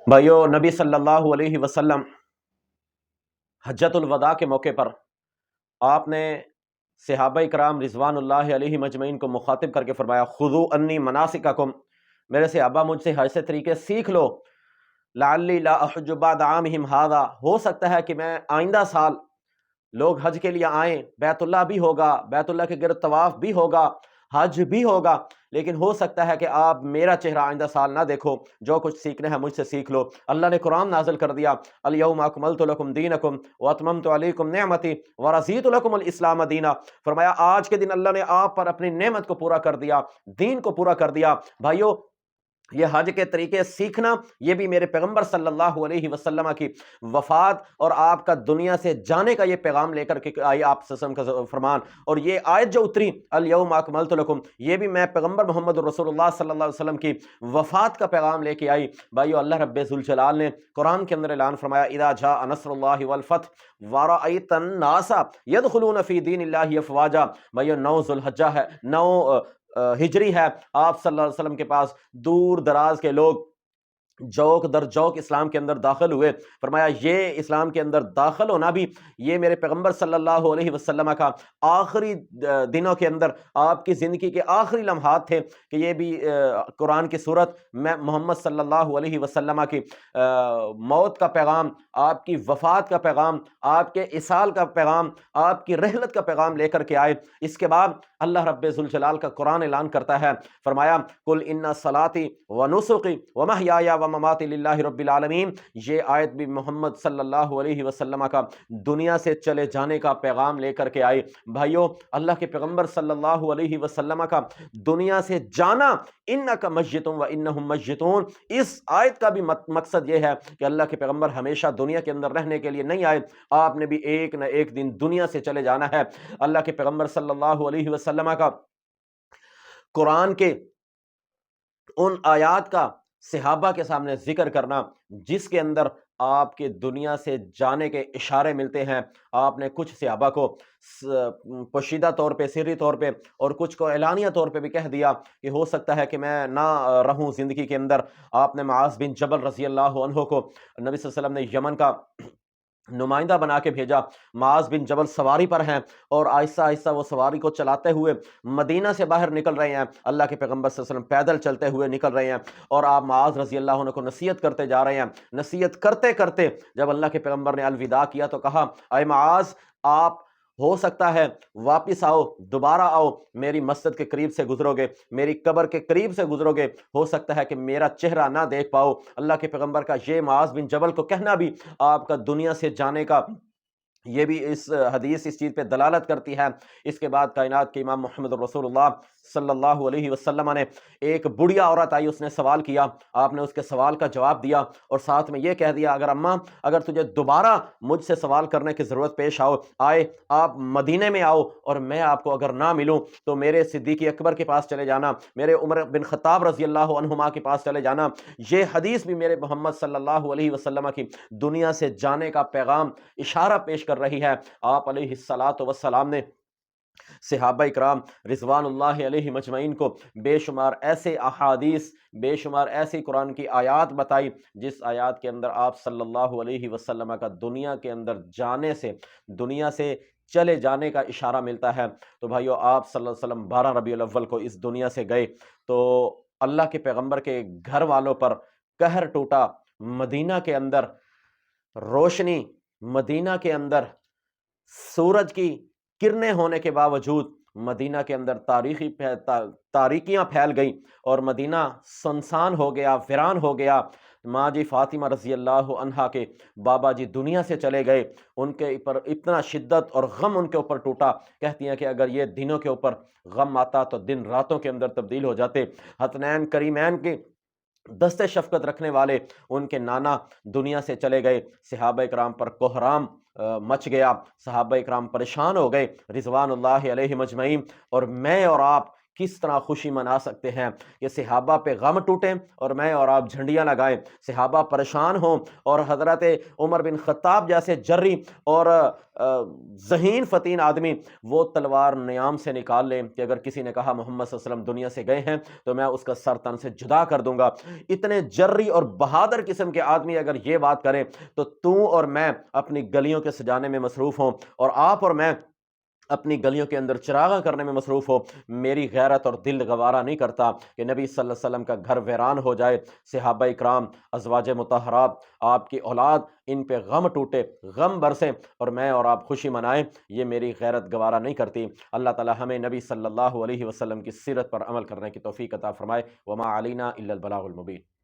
بھائیو، نبی صلی اللہ علیہ وسلم حجۃ الوداع کے موقع پر آپ نے صحابہ کرام رضوان اللہ علیہ مجمعین کو مخاطب کر کے فرمایا، خذوا انی مناسککم، میرے صحابہ مجھ سے حج سے طریقے سیکھ لو، لعلی لا احج بعد عامہم ھذا، ہو سکتا ہے کہ میں آئندہ سال لوگ حج کے لیے آئیں، بیت اللہ بھی ہوگا، بیت اللہ کے گرد طواف بھی ہوگا، حج بھی ہوگا، لیکن ہو سکتا ہے کہ آپ میرا چہرہ آئندہ سال نہ دیکھو، جو کچھ سیکھنا ہے مجھ سے سیکھ لو۔ اللہ نے قرآن نازل کر دیا، الیوم اکملت لکم دینکم واتممت علیکم نعمتی ورضیت لکم الاسلام دینا، فرمایا آج کے دن اللہ نے آپ پر اپنی نعمت کو پورا کر دیا، دین کو پورا کر دیا۔ بھائیو، یہ حج کے طریقے سیکھنا یہ بھی میرے پیغمبر صلی اللہ علیہ وسلم کی وفات اور آپ کا دنیا سے جانے کا یہ پیغام لے کر کے آئی، آپ صلی اللہ علیہ وسلم کا فرمان، اور یہ آیت جو اتری الیوم اکملت لکم، یہ بھی میں پیغمبر محمد رسول اللہ صلی اللہ علیہ وسلم کی وفات کا پیغام لے کے آئی۔ بھائیو، اللہ رب ذوالجلال نے قرآن کے اندر اعلان فرمایا، اذا جاء نصر اللہ والفتح ورأیت الناس یدخلون فی دین اللہ افواجا۔ بھائیو، 9 ذوالحجہ ہے، 9 ہجری ہے، آپ صلی اللہ علیہ وسلم کے پاس دور دراز کے لوگ جوک در جوک اسلام کے اندر داخل ہوئے۔ فرمایا یہ اسلام کے اندر داخل ہونا بھی یہ میرے پیغمبر صلی اللہ علیہ وسلم کا آخری دنوں کے اندر، آپ کی زندگی کے آخری لمحات تھے کہ یہ بھی قرآن کی صورت میں محمد صلی اللہ علیہ وسلم کی موت کا پیغام، آپ کی وفات کا پیغام، آپ کے اصال کا پیغام، آپ کی رحلت کا پیغام لے کر کے آئے۔ اس کے بعد اللہ رب ذوالجلال کا قرآن اعلان کرتا ہے، فرمایا قل ان صلاتی ونسکی ومحیای ومماتی للہ رب العالمین۔ یہ آیت بھی محمد صلی اللہ علیہ وسلم کا دنیا سے چلے جانے کا پیغام لے کر کے آئی۔ بھائیو، اللہ کے پیغمبر صلی اللہ علیہ وسلم کا دنیا سے جانا، انک میت و انہم میتون، اس آیت کا بھی مقصد یہ ہے کہ اللہ کے پیغمبر ہمیشہ دنیا کے اندر رہنے کے لیے نہیں آئے، آپ نے بھی ایک نہ ایک دن دنیا سے چلے جانا ہے۔ اللہ کے پیغمبر صلی اللہ علیہ وسلم کا قرآن کے ان آیات کا صحابہ کے سامنے ذکر کرنا جس کے اندر آپ کے دنیا سے جانے کے اشارے ملتے ہیں، آپ نے کچھ صحابہ کو پوشیدہ طور پہ، سری طور پہ، اور کچھ کو اعلانیہ طور پہ بھی کہہ دیا کہ ہو سکتا ہے کہ میں نہ رہوں زندگی کے اندر۔ آپ نے معاذ بن جبل رضی اللہ عنہ کو نبی صلی اللہ علیہ وسلم نے یمن کا نمائندہ بنا کے بھیجا۔ معاذ بن جبل سواری پر ہیں اور آہستہ آہستہ وہ سواری کو چلاتے ہوئے مدینہ سے باہر نکل رہے ہیں، اللہ کے پیغمبر صلی اللہ علیہ وسلم پیدل چلتے ہوئے نکل رہے ہیں، اور آپ معاذ رضی اللہ عنہ کو نصیحت کرتے جا رہے ہیں۔ نصیحت کرتے کرتے جب اللہ کے پیغمبر نے الوداع کیا تو کہا، اے معاذ، آپ ہو سکتا ہے واپس آؤ، دوبارہ آؤ، میری مسجد کے قریب سے گزرو گے، میری قبر کے قریب سے گزرو گے، ہو سکتا ہے کہ میرا چہرہ نہ دیکھ پاؤ۔ اللہ کے پیغمبر کا یہ معاذ بن جبل کو کہنا بھی آپ کا دنیا سے جانے کا، یہ بھی اس حدیث اس چیز پہ دلالت کرتی ہے۔ اس کے بعد کائنات کے امام محمد رسول اللہ صلی اللہ علیہ وسلم نے، ایک بڑھیا عورت آئی، اس نے سوال کیا، آپ نے اس کے سوال کا جواب دیا، اور ساتھ میں یہ کہہ دیا، اگر اماں، اگر تجھے دوبارہ مجھ سے سوال کرنے کی ضرورت پیش آئے، آپ مدینے میں آؤ، اور میں آپ کو اگر نہ ملوں تو میرے صدیق اکبر کے پاس چلے جانا، میرے عمر بن خطاب رضی اللہ عنہما کے پاس چلے جانا۔ یہ حدیث بھی میرے محمد صلی اللہ علیہ وسلم کی دنیا سے جانے کا پیغام، اشارہ پیش کر رہی ہے۔ آپ علیہ الصلاۃ والسلام نے صحابہ اکرام رضوان اللہ علیہ مجمعین کو بے شمار ایسے احادیث، بے شمار ایسی قرآن کی آیات بتائی جس آیات کے اندر آپ صلی اللہ علیہ وسلم کا دنیا کے اندر جانے سے، دنیا سے چلے جانے کا اشارہ ملتا ہے۔ تو بھائیو، آپ صلی اللہ علیہ وسلم 12 ربیع الاول کو اس دنیا سے گئے تو اللہ کے پیغمبر کے گھر والوں پر قہر ٹوٹا۔ مدینہ کے اندر روشنی، مدینہ کے اندر سورج کی کرنیں ہونے کے باوجود مدینہ کے اندر تاریکیاں پھیل گئیں، اور مدینہ سنسان ہو گیا، ویران ہو گیا۔ ماں جی فاطمہ رضی اللہ عنہا کے بابا جی دنیا سے چلے گئے، ان کے اوپر اتنا شدت اور غم ان کے اوپر ٹوٹا، کہتی ہیں کہ اگر یہ دنوں کے اوپر غم آتا تو دن راتوں کے اندر تبدیل ہو جاتے۔ حسنین کریمین کے دست شفقت رکھنے والے ان کے نانا دنیا سے چلے گئے، صحابہ اکرام پر کوہرام مچ گیا، صحابہ اکرام پریشان ہو گئے رضوان اللہ علیہ مجمعین، اور میں اور آپ کس طرح خوشی منا سکتے ہیں کہ صحابہ پہ غم ٹوٹیں اور میں اور آپ جھنڈیاں لگائیں، صحابہ پریشان ہوں اور حضرت عمر بن خطاب جیسے جری اور ذہین فتین آدمی وہ تلوار نیام سے نکال لیں کہ اگر کسی نے کہا محمد صلی اللہ علیہ وسلم دنیا سے گئے ہیں تو میں اس کا سر تن سے جدا کر دوں گا، اتنے جری اور بہادر قسم کے آدمی اگر یہ بات کریں تو اور میں اپنی گلیوں کے سجانے میں مصروف ہوں اور آپ اور میں اپنی گلیوں کے اندر چراغاں کرنے میں مصروف ہو، میری غیرت اور دل گوارا نہیں کرتا کہ نبی صلی اللہ علیہ وسلم کا گھر ویران ہو جائے، صحابہ اکرام، ازواج مطہرات، آپ کی اولاد، ان پہ غم ٹوٹے، غم برسیں اور میں اور آپ خوشی منائیں، یہ میری غیرت گوارا نہیں کرتی۔ اللہ تعالی ہمیں نبی صلی اللہ علیہ وسلم کی سیرت پر عمل کرنے کی توفیق عطا فرمائے۔ وما علینا الا البلاغ المبین۔